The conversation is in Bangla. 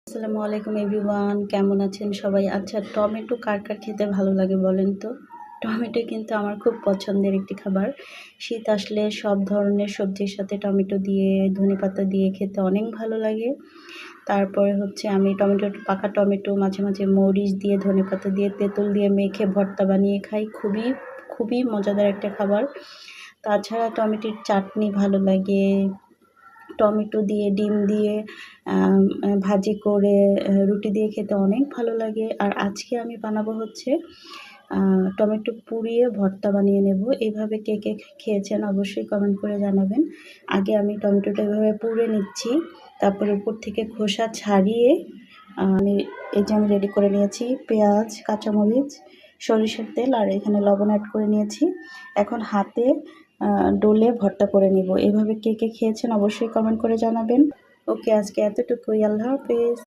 আসসালামু আলাইকুম এভরিওয়ান, কেমন আছেন সবাই? আচ্ছা, টমেটো কার কার খেতে ভালো লাগে বলেন তো? টমেটো কিন্তু আমার খুব পছন্দের একটি খাবার। শীত আসলে সব ধরনের সবজির সাথে টমেটো দিয়ে, ধনেপাতা দিয়ে খেতে অনেক ভালো লাগে। তারপরে হচ্ছে আমি পাকা টমেটো মাঝে, মাঝে মরিচ দিয়ে, ধনেপাতা দিয়ে, তেঁতুল দিয়ে মেখে ভর্তা বানিয়ে খাই। খুবই, খুবই মজাদার একটা খাবার। তাছাড়া টমেটোর চাটনি ভালো লাগে। টমেটো দিয়ে, ডিম দিয়ে ভাজি করে রুটি দিয়ে খেতে অনেক ভালো লাগে। আর আজকে আমি বানাবো হচ্ছে টমেটো পুড়িয়ে ভর্তা বানিয়ে নেব। এভাবে কে কে খেয়েছেন অবশ্যই কমেন্ট করে জানাবেন। আগে আমি টমেটোটা এভাবে পুড়ে নিচ্ছি, তারপরে উপর থেকে খোসা ছাড়িয়ে আমি আমি রেডি করে নিয়েছি পেঁয়াজ, কাঁচামরিচ, সরিষার তেল আর এখানে লবণ অ্যাড করে নিয়েছি। এখন হাতে ডলে ভর্তা করে নিব। এভাবে কে কে খেয়েছেন অবশ্যই কমেন্ট করে জানাবেন। ওকে, আজকে এতটুকুই। আল্লাহ হাফেজ।